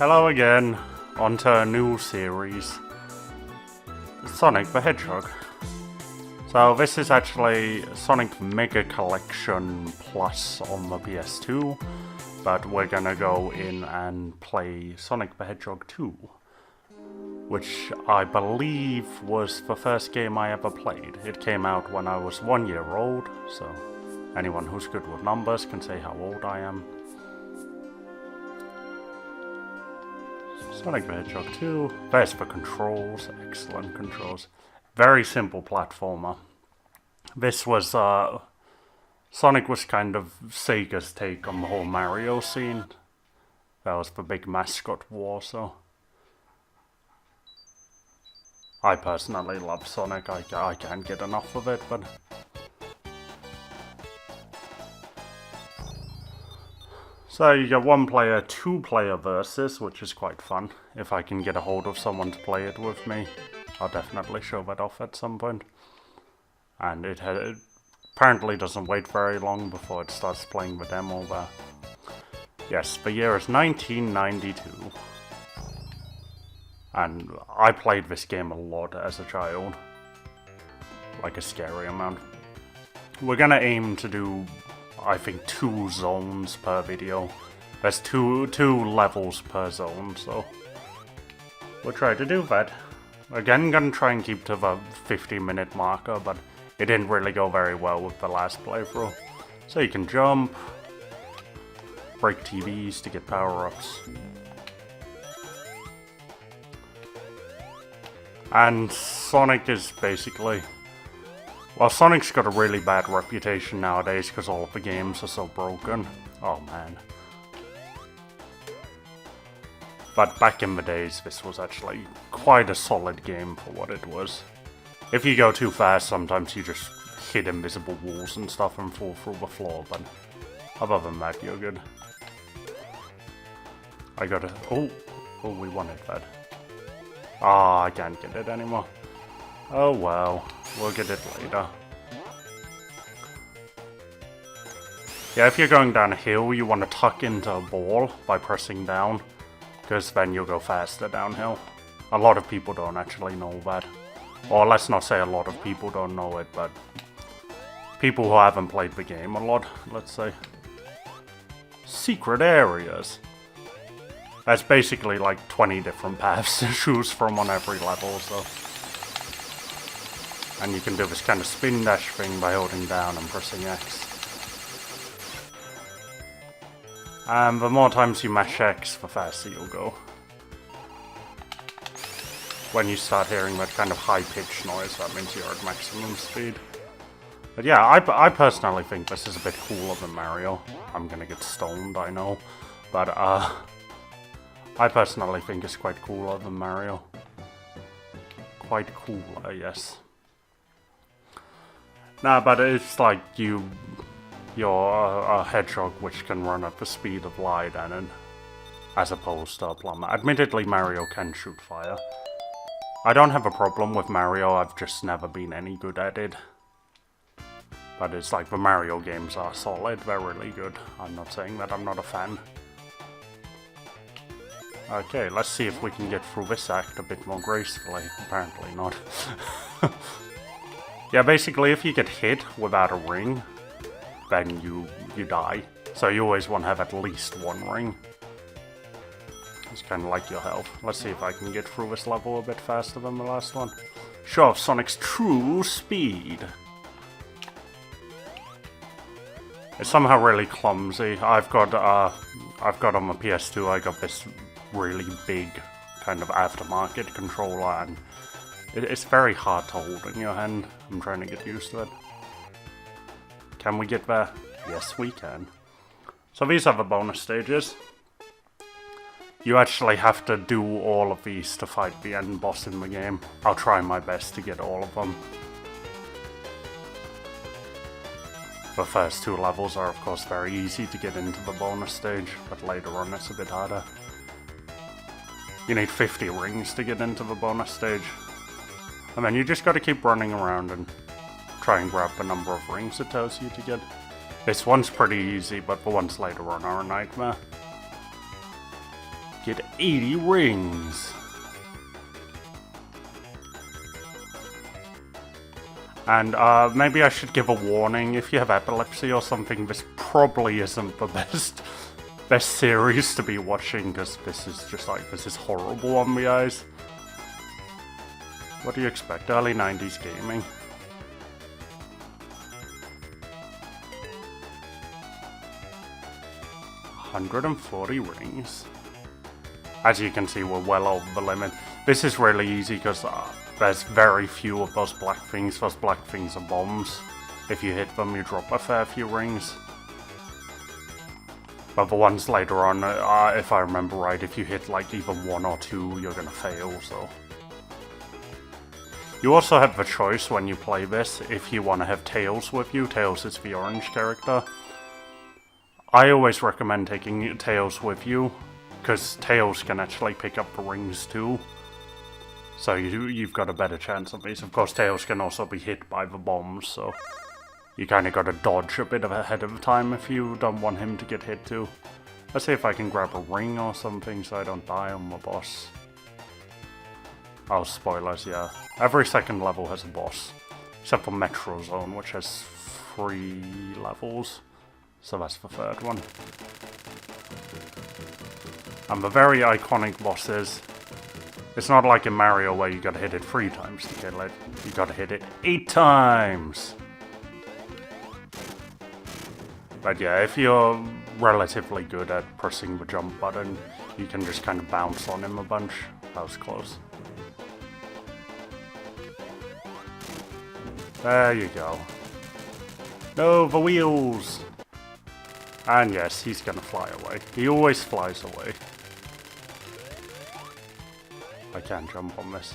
Hello again, onto a new series, Sonic the Hedgehog. So this is actually Sonic Mega Collection Plus on the PS2, but we're gonna go in and play Sonic the Hedgehog 2, which I believe was the first game I ever played. It came out when I was 1 year old, so anyone who's good with numbers can say how old I am. Sonic the Hedgehog 2, there's the controls, excellent controls. Very simple platformer. This was, Sonic was kind of Sega's take on the whole Mario scene. That was the big mascot war, so... I personally love Sonic, I can't get enough of it, but... So you get 1 player, 2 player versus, which is quite fun. If I can get a hold of someone to play it with me, I'll definitely show that off at some point. And it apparently doesn't wait very long before it starts playing the demo there. Yes, the year is 1992. And I played this game a lot as a child. Like a scary amount. We're gonna aim to do, I think, 2 zones per video. There's two levels per zone, so we'll try to do that. Again, gonna try and keep to the 50-minute marker, but it didn't really go very well with the last playthrough. So you can jump, break TVs to get power-ups. And Sonic is basically... Well, Sonic's got a really bad reputation nowadays because all of the games are so broken. Oh man. But back in the days, this was actually quite a solid game for what it was. If you go too fast, sometimes you just hit invisible walls and stuff and fall through the floor, but other than that, you're good. I gotta... Oh, we wanted that. Ah, I can't get it anymore. Oh well, we'll get it later. Yeah, if you're going down a hill, you want to tuck into a ball by pressing down, because then you'll go faster downhill. A lot of people don't actually know that. Or let's not say a lot of people don't know it, but people who haven't played the game a lot, let's say. Secret areas. That's basically like 20 different paths to choose from on every level, so... And you can do this kind of spin dash thing by holding down and pressing X. And the more times you mash X, the faster you'll go. When you start hearing that kind of high-pitched noise, that means you're at maximum speed. But yeah, I personally think this is a bit cooler than Mario. I'm gonna get stoned, I know. But I personally think it's quite cooler than Mario. Quite cooler, yes. Nah, but it's like you're a hedgehog which can run at the speed of light, and as opposed to a plumber. Admittedly, Mario can shoot fire. I don't have a problem with Mario, I've just never been any good at it. But it's like the Mario games are solid, they're really good. I'm not saying that I'm not a fan. Okay, let's see if we can get through this act a bit more gracefully. Apparently not. Yeah, basically, if you get hit without a ring, then you die. So you always want to have at least 1 ring. It's kind of like your health. Let's see if I can get through this level a bit faster than the last one. Show off Sonic's true speed. It's somehow really clumsy. I've got on my PS2, I got this really big kind of aftermarket controller, and it's very hard to hold in your hand. I'm trying to get used to it. Can we get there? Yes, we can. So these are the bonus stages. You actually have to do all of these to fight the end boss in the game. I'll try my best to get all of them. The first 2 levels are of course very easy to get into the bonus stage, but later on it's a bit harder. You need 50 rings to get into the bonus stage. And then you just gotta keep running around and try and grab the number of rings it tells you to get. This one's pretty easy, but the ones later on are a nightmare. Get 80 rings. And maybe I should give a warning. If you have epilepsy or something, this probably isn't the best series to be watching, because this is just like, this is horrible on the eyes. What do you expect? Early 90s gaming. $140 rings. As you can see, we're well over the limit. This is really easy because there's very few of those black things. Those black things are bombs. If you hit them, you drop a fair few rings. But the ones later on, if I remember right, if you hit like even 1 or 2, you're gonna fail, so. You also have the choice when you play this, if you want to have Tails with you. Tails is the orange character. I always recommend taking Tails with you, because Tails can actually pick up the rings too. So you've got a better chance of these. Of course, Tails can also be hit by the bombs, so you kind of got to dodge a bit ahead of time if you don't want him to get hit too. Let's see if I can grab a ring or something so I don't die on the boss. Oh, spoilers, yeah. Every second level has a boss, except for Metro Zone, which has 3 levels. So that's the third one. And the very iconic bosses. It's not like in Mario where you gotta hit it 3 times to kill it. You gotta hit it 8 times! But yeah, if you're relatively good at pressing the jump button, you can just kind of bounce on him a bunch. That was close. There you go. No, the wheels! And yes, he's gonna fly away. He always flies away. I can't jump on this.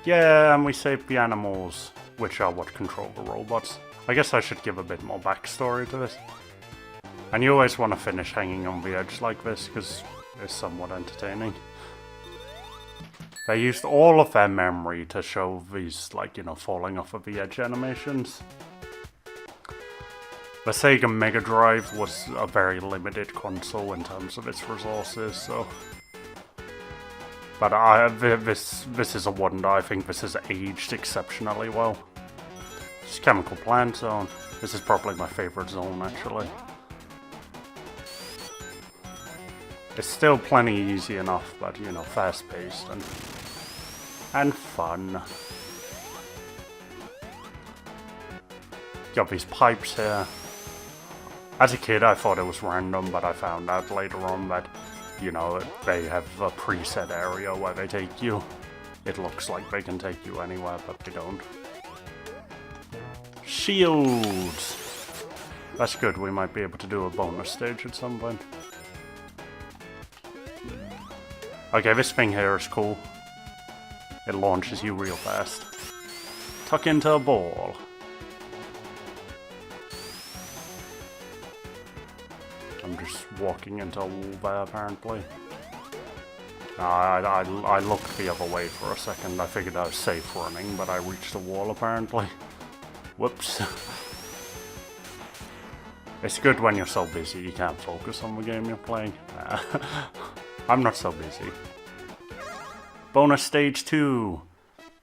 Yeah, and we saved the animals, which are what control the robots. I guess I should give a bit more backstory to this. And you always want to finish hanging on the edge like this, because it's somewhat entertaining. They used all of their memory to show these, like, you know, falling off of the edge animations. The Sega Mega Drive was a very limited console in terms of its resources, so. But this is a wonder. I think this has aged exceptionally well. This is Chemical Plant Zone. This is probably my favorite zone, actually. It's still plenty easy enough, but you know, fast-paced and fun. Got these pipes here. As a kid, I thought it was random, but I found out later on that, you know, they have a preset area where they take you. It looks like they can take you anywhere, but they don't. Shields! That's good, we might be able to do a bonus stage at some point. Okay, this thing here is cool. It launches you real fast. Tuck into a ball. I'm just walking into a wall there, apparently. I looked the other way for a second. I figured I was safe running, but I reached the wall, apparently. Whoops. It's good when you're so busy you can't focus on the game you're playing. I'm not so busy. Bonus stage 2.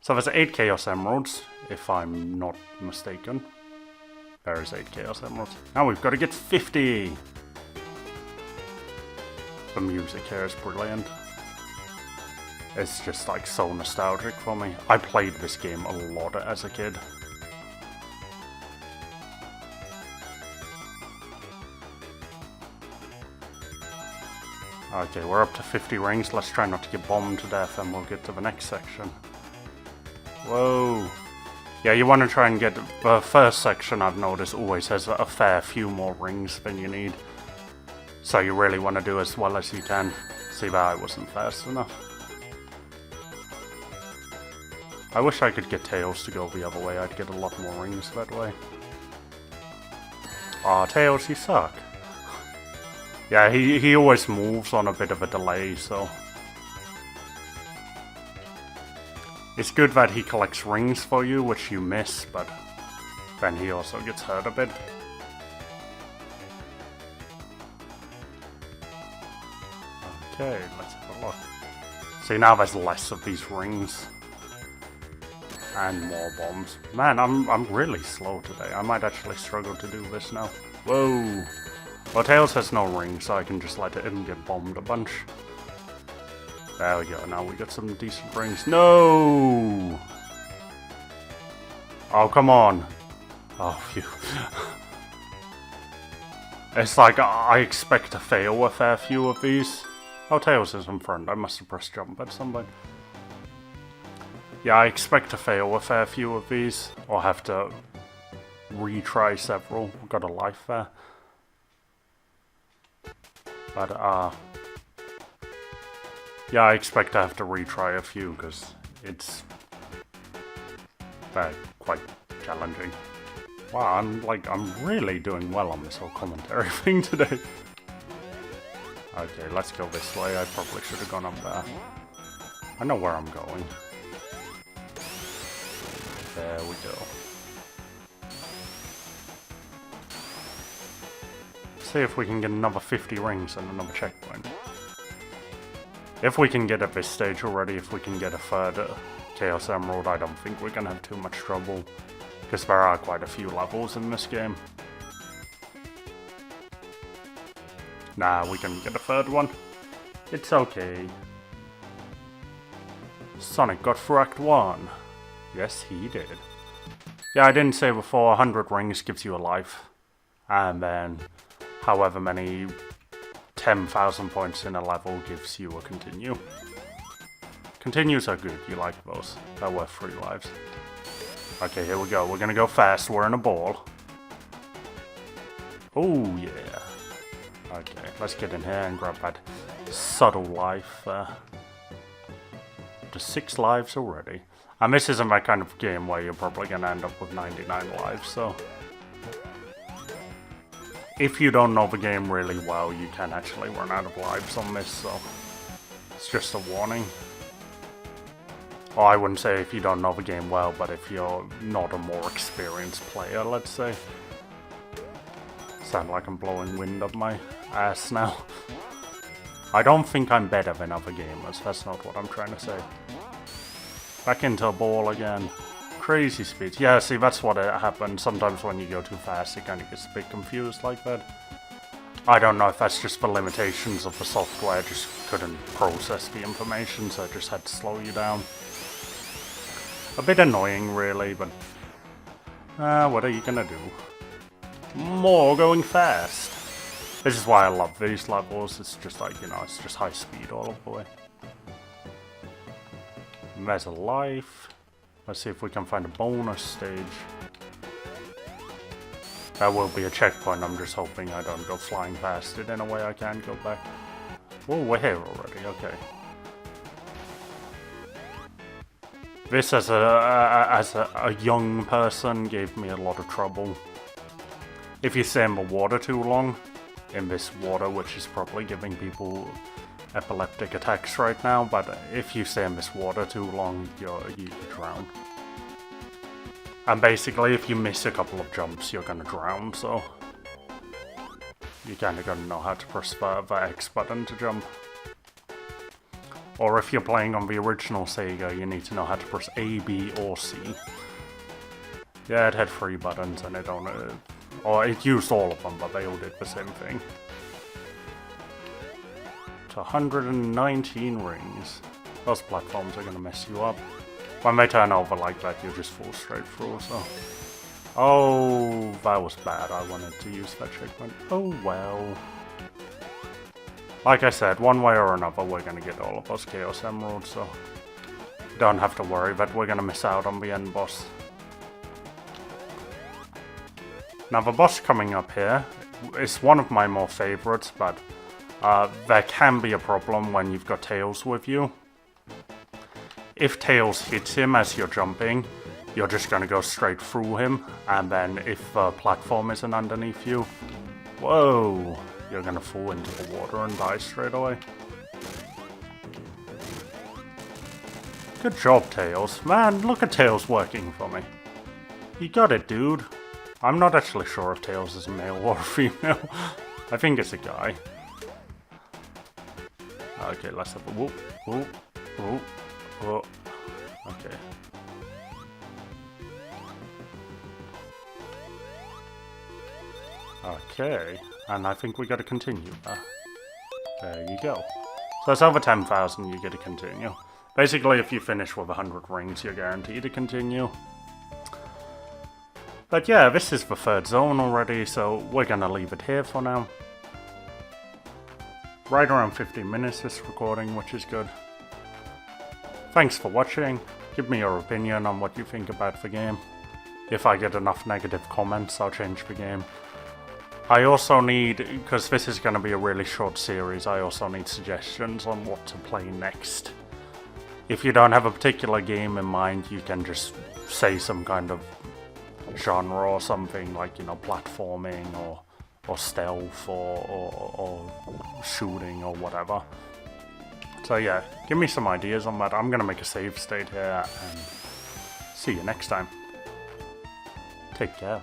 So there's 8 Chaos Emeralds, if I'm not mistaken. There's 8 Chaos Emeralds. Now we've got to get 50! The music here is brilliant. It's just like so nostalgic for me. I played this game a lot as a kid. Okay, we're up to 50 rings. Let's try not to get bombed to death and we'll get to the next section. Whoa. Yeah, you want to try and get... The first section, I've noticed, always has a fair few more rings than you need. So you really want to do as well as you can. See that I wasn't fast enough. I wish I could get Tails to go the other way. I'd get a lot more rings that way. Aw, Tails, you suck. Yeah, he always moves on a bit of a delay, so... It's good that he collects rings for you, which you miss, but then he also gets hurt a bit. Okay, let's have a look. See, now there's less of these rings. And more bombs. Man, I'm really slow today. I might actually struggle to do this now. Whoa! Well, Tails has no rings, so I can just let him get bombed a bunch. There we go, now we got some decent rings. No! Oh, come on. Oh, phew. It's like, I expect to fail a fair few of these. Oh, Tails is in front. I must have pressed jump at some point. Yeah, I expect to fail a fair few of these, or have to retry several. Got a life there. But, yeah, I expect to have to retry a few, because it's quite challenging. Wow, I'm really doing well on this whole commentary thing today. Okay, let's go this way. I probably should have gone up there. I know where I'm going. There we go. See if we can get another 50 rings and another checkpoint. If we can get at this stage already, if we can get a third Chaos Emerald, I don't think we're gonna have too much trouble. Because there are quite a few levels in this game. Nah, we can get a third one. It's okay. Sonic got through Act 1. Yes, he did. Yeah, I didn't say before, 100 rings gives you a life. And then, however many 10,000 points in a level gives you a continue. Continues are good, you like those. They're worth 3 lives. Okay, here we go. We're gonna go fast. We're in a ball. Oh, yeah. Okay, let's get in here and grab that subtle life. Just 6 lives already. And this isn't that kind of game where you're probably gonna end up with 99 lives, so... If you don't know the game really well, you can actually run out of lives on this, so... It's just a warning. Or I wouldn't say if you don't know the game well, but if you're not a more experienced player, let's say. Sound like I'm blowing wind up my ass now. I don't think I'm better than other gamers, that's not what I'm trying to say. Back into a ball again. Crazy speeds. Yeah, see, that's what happens. Sometimes when you go too fast, it kind of gets a bit confused like that. I don't know if that's just the limitations of the software, just couldn't process the information, so it just had to slow you down. A bit annoying, really, but... what are you gonna do? More going fast! This is why I love these levels, it's just like, you know, it's just high speed all of the way. And there's a life. Let's see if we can find a bonus stage. That will be a checkpoint, I'm just hoping I don't go flying past it in a way I can't go back. Oh, we're here already, okay. This as a young person gave me a lot of trouble. If you stay in the water too long, in this water, which is probably giving people epileptic attacks right now, but if you stay in this water too long, you drown. And basically, if you miss a couple of jumps, you're gonna drown, so... You kinda gotta know how to press the X button to jump. Or if you're playing on the original Sega, you need to know how to press A, B, or C. Yeah, it had 3 buttons, and it only... Or it used all of them, but they all did the same thing. It's 119 rings. Those platforms are gonna mess you up. When they turn over like that, you just fall straight through, so... Oh, that was bad. I wanted to use that checkpoint. Oh well. Like I said, one way or another, we're gonna get all of those Chaos Emeralds, so... Don't have to worry that we're gonna miss out on the end boss. Now, the boss coming up here is one of my more favorites, but... there can be a problem when you've got Tails with you. If Tails hits him as you're jumping, you're just gonna go straight through him, and then if the platform isn't underneath you, whoa, you're gonna fall into the water and die straight away. Good job, Tails. Man, look at Tails working for me. You got it, dude. I'm not actually sure if Tails is a male or a female. I think it's a guy. Okay, let's have a whoop, whoop, whoop, whoop. Okay. Okay, and I think we got to continue there. There you go. So it's over 10,000, you get to continue. Basically, if you finish with 100 rings, you're guaranteed to continue. But yeah, this is the third zone already, so we're gonna leave it here for now. Right around 15 minutes this recording, which is good. Thanks for watching. Give me your opinion on what you think about the game. If I get enough negative comments, I'll change the game. I also need, because this is going to be a really short series, I also need suggestions on what to play next. If you don't have a particular game in mind, you can just say some kind of genre or something, like, you know, platforming or stealth or shooting or whatever. So yeah, give me some ideas on that. I'm going to make a save state here and see you next time. Take care.